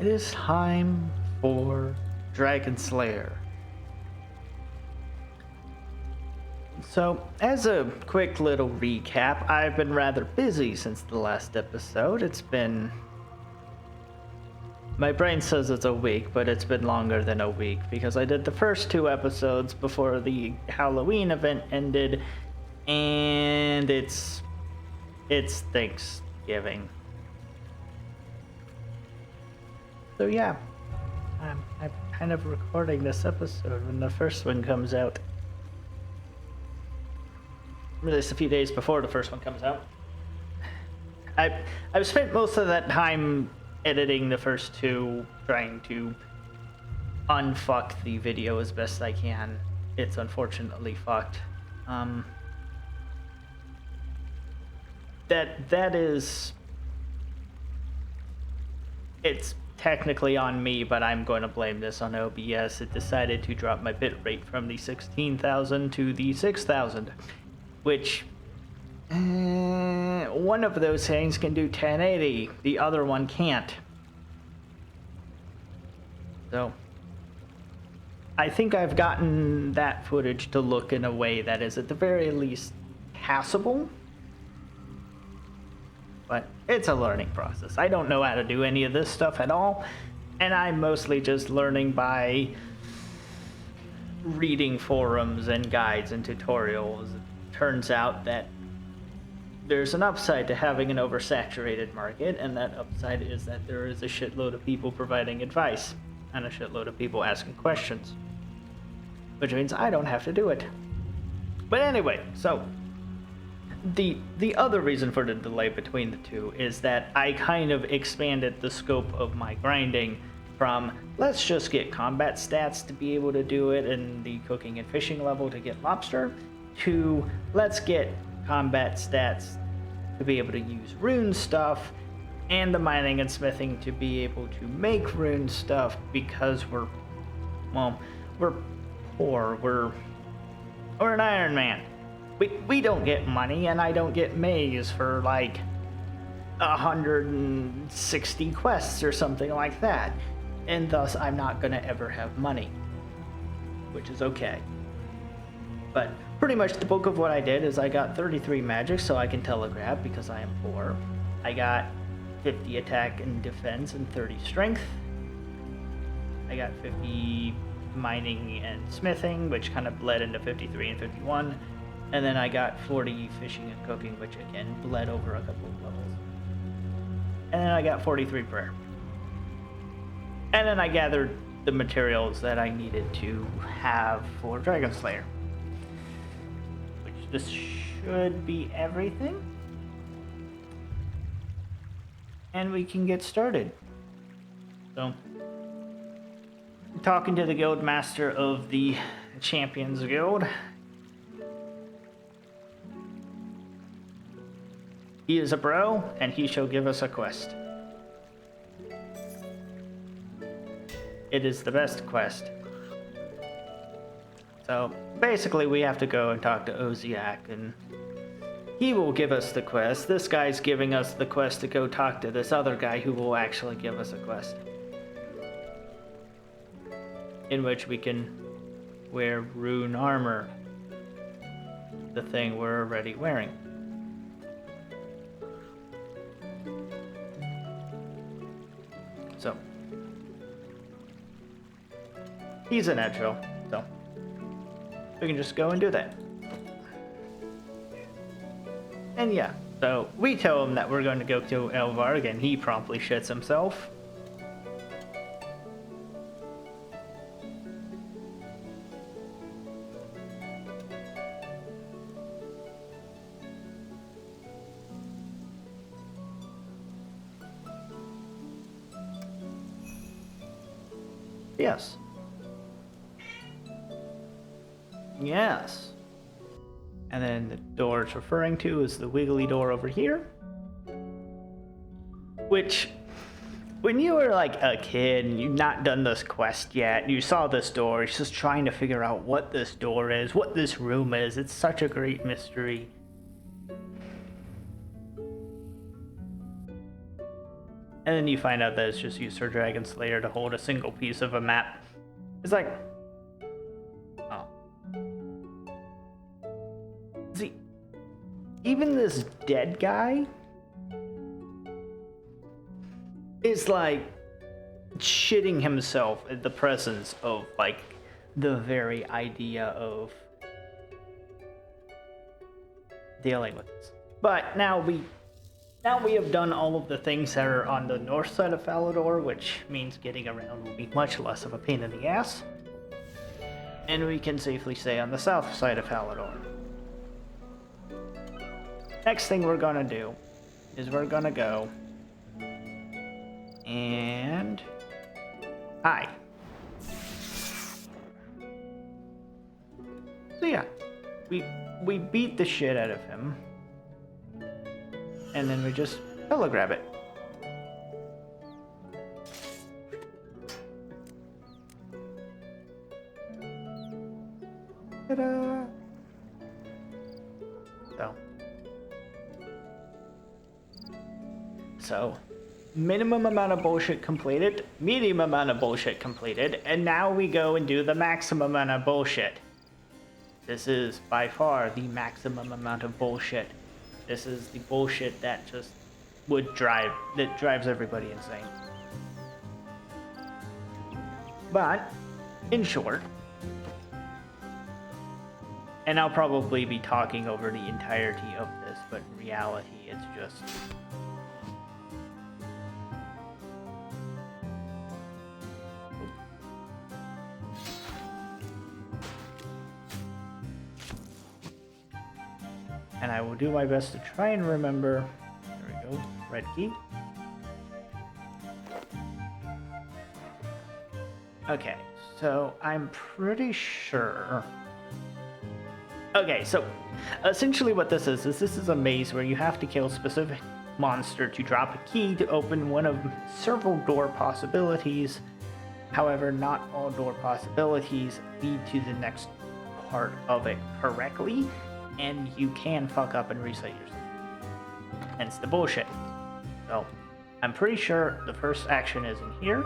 It is time for Dragon Slayer. So, as a quick little recap, I've been rather busy since the last episode. It's been... My brain says it's a week, but it's been longer than a week because I did the first 2 episodes before the Halloween event ended, and it's Thanksgiving. So yeah, I'm kind of recording this episode when the first one comes out. Really, it's a few days before the first one comes out. I've spent most of that time editing the first 2, trying to unfuck the video as best I can. It's unfortunately fucked. That is... It's technically on me, but I'm going to blame this on OBS. It decided to drop my bitrate from the 16,000 to the 6,000, which one of those things can do 1080, the other one can't. So I think I've gotten that footage to look in a way that is at the very least passable. But it's a learning process. I don't know how to do any of this stuff at all, and I'm mostly just learning by reading forums and guides and tutorials. It turns out that there's an upside to having an oversaturated market, and that upside is that there is a shitload of people providing advice and a shitload of people asking questions, which means I don't have to do it. But anyway, so the other reason for the delay between the 2 is that I kind of expanded the scope of my grinding from let's just get combat stats to be able to do it and the cooking and fishing level to get lobster, to let's get combat stats to be able to use rune stuff and the mining and smithing to be able to make rune stuff, because we're poor, we're an Iron Man. We don't get money, and I don't get maize for like 160 quests or something like that, and thus I'm not gonna ever have money, which is okay. But pretty much the bulk of what I did is I got 33 magic so I can telegraph because I am poor. I got 50 attack and defense and 30 strength. I got 50 mining and smithing, which kind of bled into 53 and 51. And then I got 40 fishing and cooking, which again bled over a couple of levels. And then I got 43 prayer. And then I gathered the materials that I needed to have for Dragon Slayer. Which this should be everything. And we can get started. So, talking to the guild master of the Champions Guild. He is a bro, and he shall give us a quest. It is the best quest. So, basically we have to go and talk to Oziak, and he will give us the quest. This guy's giving us the quest to go talk to this other guy who will actually give us a quest, in which we can wear rune armor, the thing we're already wearing. So, he's a natural, so we can just go and do that. And yeah, so we tell him that we're going to go to Elvarg, and he promptly shits himself. Yes. Yes. And then the door it's referring to is the wiggly door over here. Which, when you were like a kid and you've not done this quest yet, you saw this door, you're just trying to figure out what this door is, what this room is. It's such a great mystery. And then you find out that it's just used for Dragon Slayer to hold a single piece of a map. It's like, oh. See, even this dead guy is like shitting himself at the presence of like the very idea of dealing with this. But now we have done all of the things that are on the north side of Falador, which means getting around will be much less of a pain in the ass. And we can safely stay on the south side of Falador. Next thing we're gonna do is we're gonna go and hi. So yeah, we beat the shit out of him. And then we just pillow grab it. Ta-da! So, minimum amount of bullshit completed, medium amount of bullshit completed, and now we go and do the maximum amount of bullshit. This is by far the maximum amount of bullshit. This is the bullshit that just drives everybody insane. But, in short, and I'll probably be talking over the entirety of this, but in reality, it's just... And I will do my best to try and remember. There we go, red key. Okay, so I'm pretty sure. Okay, so essentially what this is a maze where you have to kill a specific monster to drop a key to open one of several door possibilities. However, not all door possibilities lead to the next part of it correctly. And you can fuck up and reset yourself. Hence the bullshit. So, I'm pretty sure the first action is in here.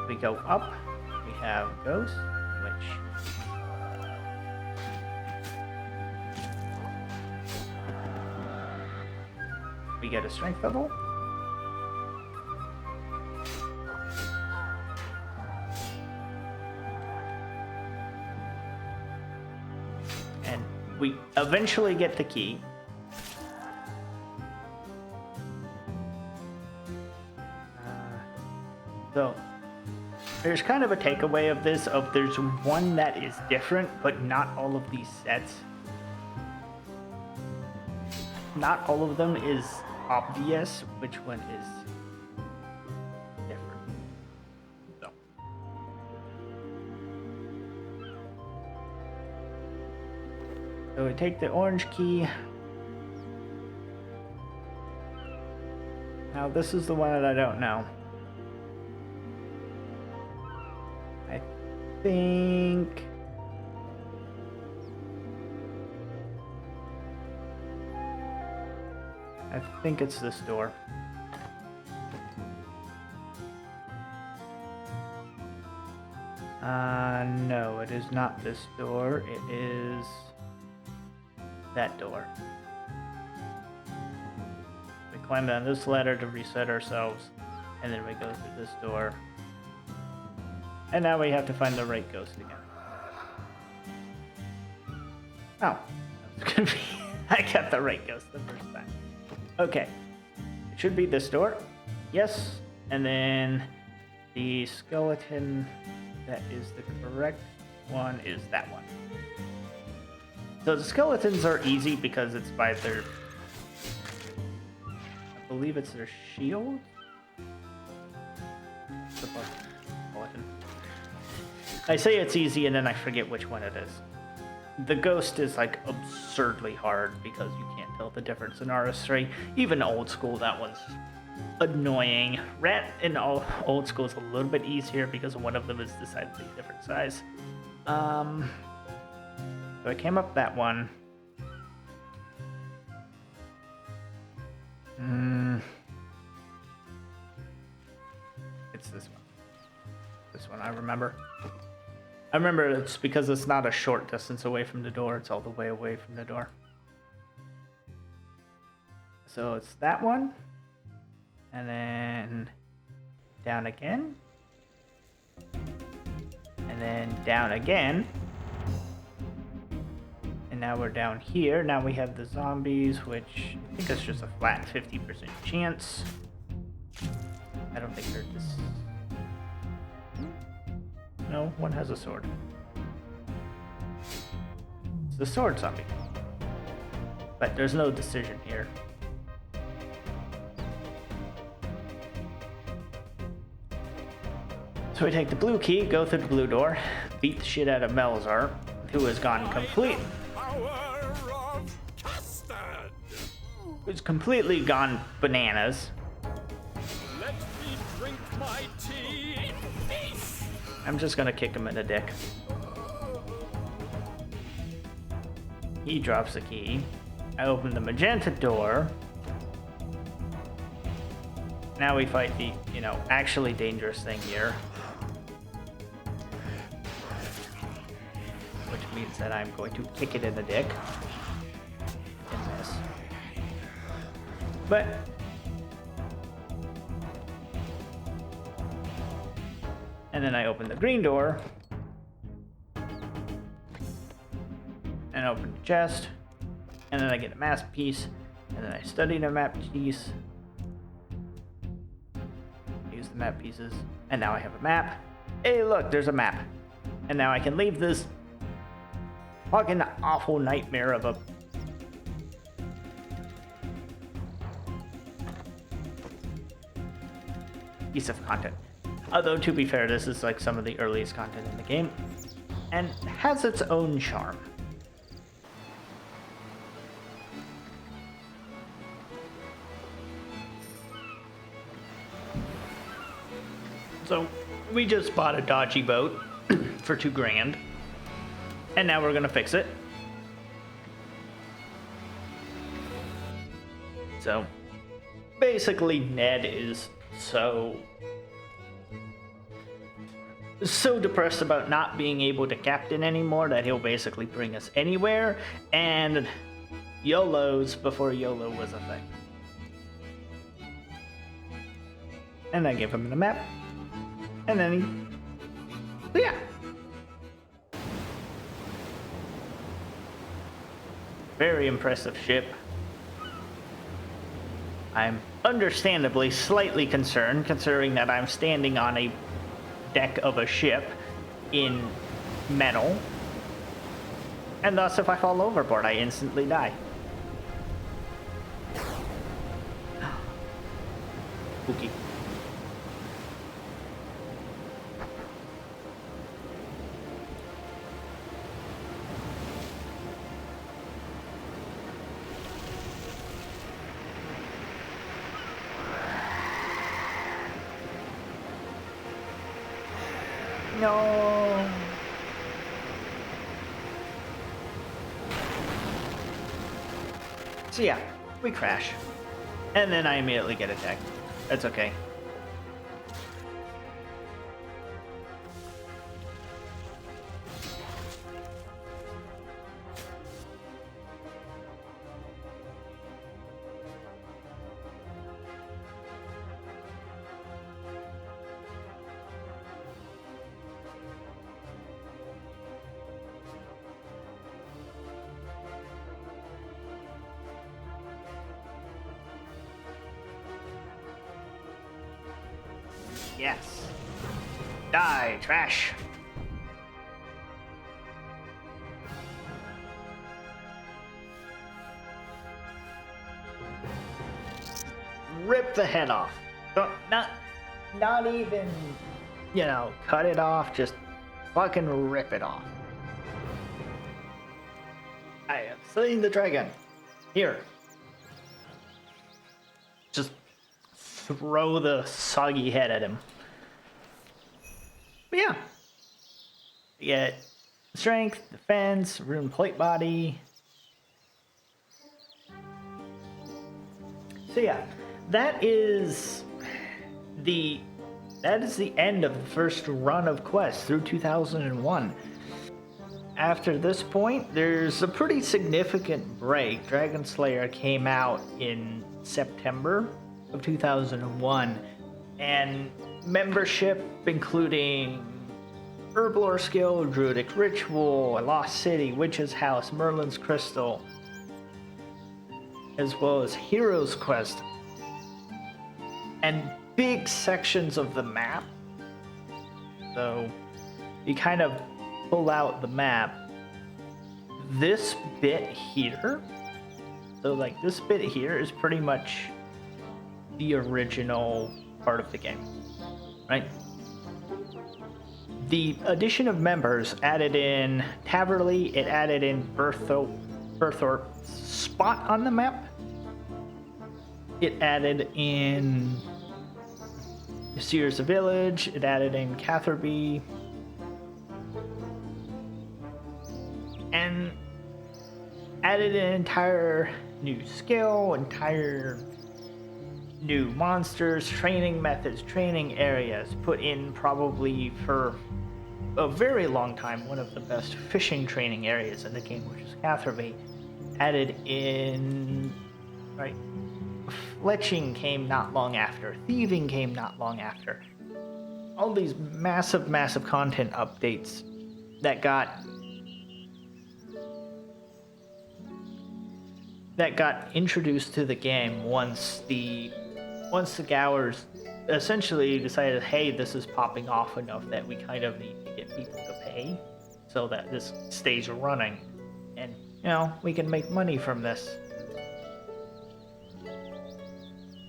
We go up. We have Ghost, which... we get a strength level. We eventually get the key. So there's kind of a takeaway of this, of there's one that is different, but not all of these sets. Not all of them is obvious which one is different. So we take the orange key. Now this is the one that I don't know. I think it's this door. No, it is not this door. It is that door. We climb down this ladder to reset ourselves, and then we go through this door. And now we have to find the right ghost again. Oh, that's gonna be... I got the right ghost the first time. Okay, it should be this door. Yes, and then the skeleton that is the correct one is that one. So the skeletons are easy because it's by their... I believe it's their shield? Skeleton. I say it's easy and then I forget which one it is. The ghost is like absurdly hard because you can't tell the difference in RS3. Even old school, that one's annoying. Rat in old school is a little bit easier because one of them is decidedly different size. So I came up that one. It's this one. This one I remember. I remember it's because it's not a short distance away from the door. It's all the way away from the door. So it's that one. And then down again. And then down again. And now we're down here. Now we have the zombies, which I think is just a flat 50% chance. I don't think they're this. No, one has a sword. It's the sword zombie. But there's no decision here. So we take the blue key, go through the blue door, beat the shit out of Melzar, who has gone complete. Who's completely gone bananas. Let me drink my tea. I'm just gonna kick him in the dick. He drops the key. I open the magenta door. Now we fight the, actually dangerous thing here. Which means that I'm going to kick it in the dick. And miss. But and then I open the green door and open the chest, and then I get a map piece, and then I study the map piece, use the map pieces, and now I have a map. Hey, look, there's a map, and now I can leave this fucking awful nightmare of a piece of content. Although, to be fair, this is like some of the earliest content in the game, and has its own charm. So, we just bought a dodgy boat for $2,000, and now we're gonna fix it. So, basically, Ned is so depressed about not being able to captain anymore that he'll basically bring us anywhere, and YOLO's before YOLO was a thing. And I give him the map, and then yeah. Very impressive ship. I'm understandably slightly concerned, considering that I'm standing on a deck of a ship in metal, and thus if I fall overboard I instantly die. Spooky. No. So yeah, we crash. And then I immediately get attacked. That's okay. Yes. Die, trash. Rip the head off. Not even, cut it off. Just fucking rip it off. I have slain the dragon. Here. Just throw the soggy head at him. But yeah. You get strength, defense, rune plate body. So yeah, that is the that is the end of the first run of quests through 2001. After this point, there's a pretty significant break. Dragon Slayer came out in September of 2001, and membership, including Herblore Skill, Druidic Ritual, Lost City, Witch's House, Merlin's Crystal, as well as Hero's Quest, and big sections of the map. So you kind of pull out the map. This bit here, so like this bit here is pretty much the original part of the game, right? The addition of members added in Taverley, it added in Berthorpe's spot on the map. It added in Sears Village, it added in Catherby, and added an entire new skill, entire new monsters, training methods, training areas, put in probably for a very long time one of the best fishing training areas in the game, which is Catherby. Added in, right, fletching came not long after, thieving came not long after. All these massive content updates that got introduced to the game once the Gowers essentially decided, hey, this is popping off enough that we kind of need to get people to pay so that this stays running, and we can make money from this.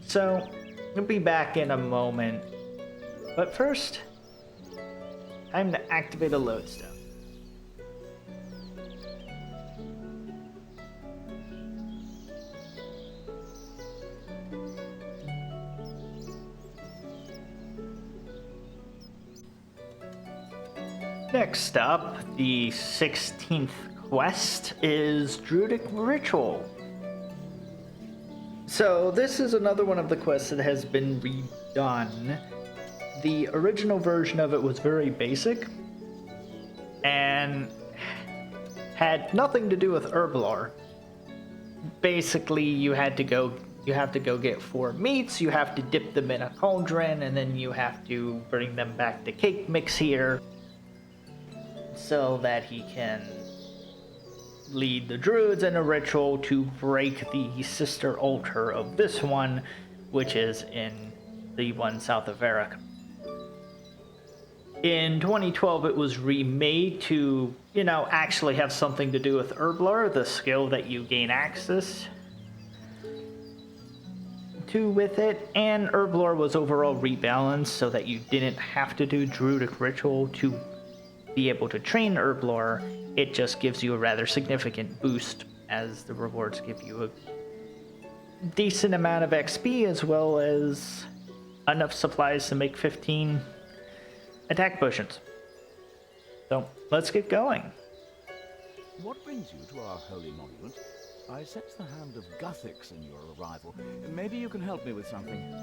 So we'll be back in a moment, but first, time to activate a lodestone. Next up, the 16th quest is Druidic Ritual. So this is another one of the quests that has been redone. The original version of it was very basic and had nothing to do with Herblore. Basically, you have to go get 4 meats, you have to dip them in a cauldron, and then you have to bring them back to Cake Mix here so that he can lead the druids in a ritual to break the sister altar of this one, which is in the one south of Varric. In 2012, it was remade to, actually have something to do with Herblore, the skill that you gain access to with it, and Herblore was overall rebalanced so that you didn't have to do Druidic Ritual to be able to train Herblore. It just gives you a rather significant boost, as the rewards give you a decent amount of XP as well as enough supplies to make 15 attack potions. So let's get going. What brings you to our holy monument? I sense the hand of Guthix in your arrival. Maybe you can help me with something.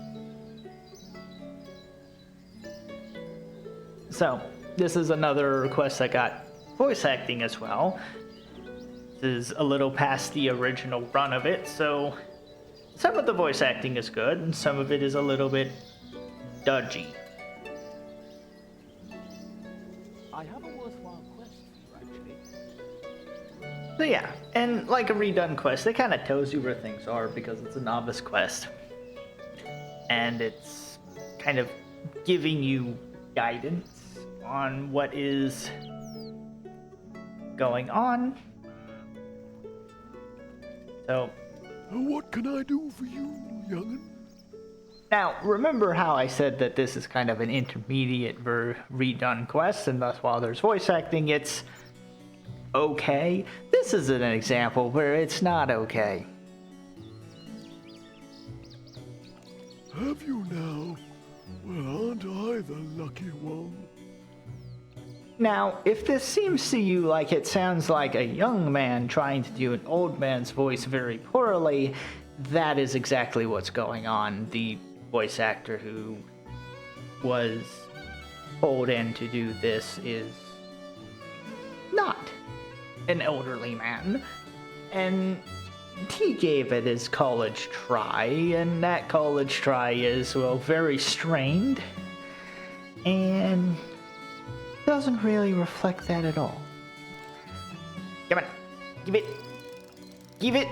So this is another request that got voice acting as well. This is a little past the original run of it, so some of the voice acting is good and some of it is a little bit dodgy. I have a worthwhile quest for you, actually. So yeah, and like a redone quest, it kind of tells you where things are because it's a novice quest. And it's kind of giving you guidance on what is going on. So, what can I do for you, young'un? now remember how I said that this is kind of an intermediate redone quest, and thus while there's voice acting, it's okay. This is an example where it's not okay. Have you now? Well, aren't I the lucky one? Now, if this seems to you like it sounds like a young man trying to do an old man's voice very poorly, that is exactly what's going on. The voice actor who was pulled in to do this is not an elderly man, and he gave it his college try, and that college try is, well, very strained, and doesn't really reflect that at all. Come on, give it, give it.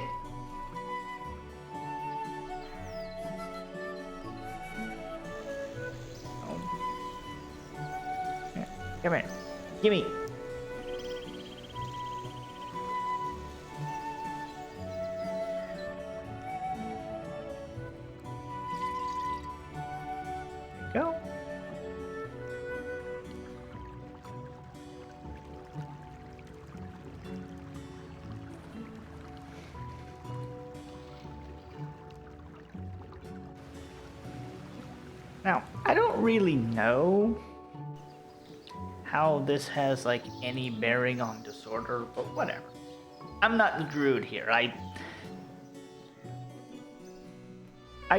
Come here. Gimme. There you go. Now, I don't really know how this has like any bearing on disorder, but whatever. I'm not the druid here. I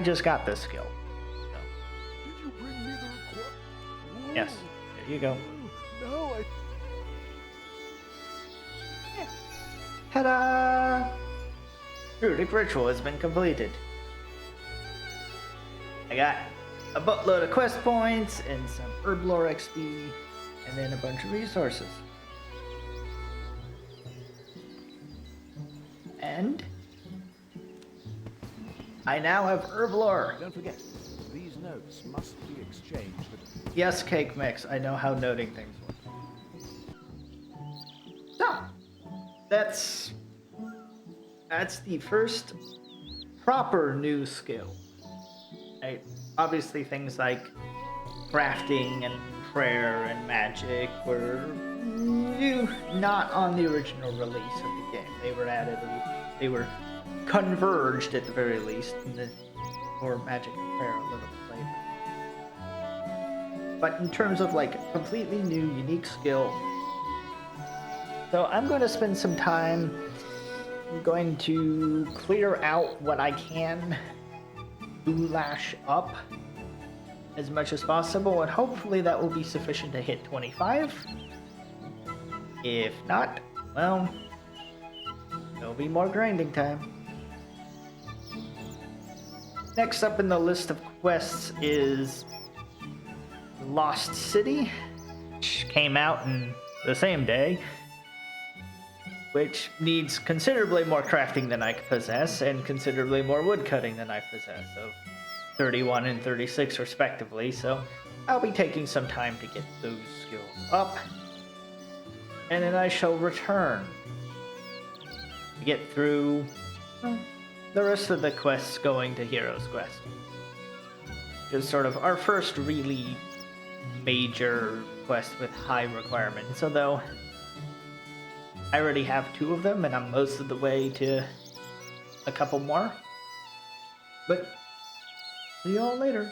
just got this skill. So. Did you bring me the request? Yes, there you go. No, Yeah. Ta-da! Druidic ritual has been completed. I got a buttload of quest points and some herb lore XP. And then a bunch of resources. And I now have herb lore. Don't forget, these notes must be exchanged at... Yes, Cake Mix, I know how noting things work. So, that's the first proper new skill. Right? Obviously things like crafting and prayer and magic were new, not on the original release of the game. They were added, they were converged at the very least, for magic and prayer a little bit later. But in terms of like a completely new, unique skill, so I'm going to spend some time. I'm going to clear out what I can, goulash up as much as possible, and hopefully that will be sufficient to hit 25. If not, well, there'll be more grinding time. Next up in the list of quests is Lost City, which came out in the same day, which needs considerably more crafting than I possess, and considerably more wood cutting than I possess, so 31 and 36 respectively, so I'll be taking some time to get those skills up, and then I shall return to get through the rest of the quests going to Hero's Quest. It's sort of our first really major quest with high requirements, although I already have 2 of them and I'm most of the way to a couple more, but see y'all later.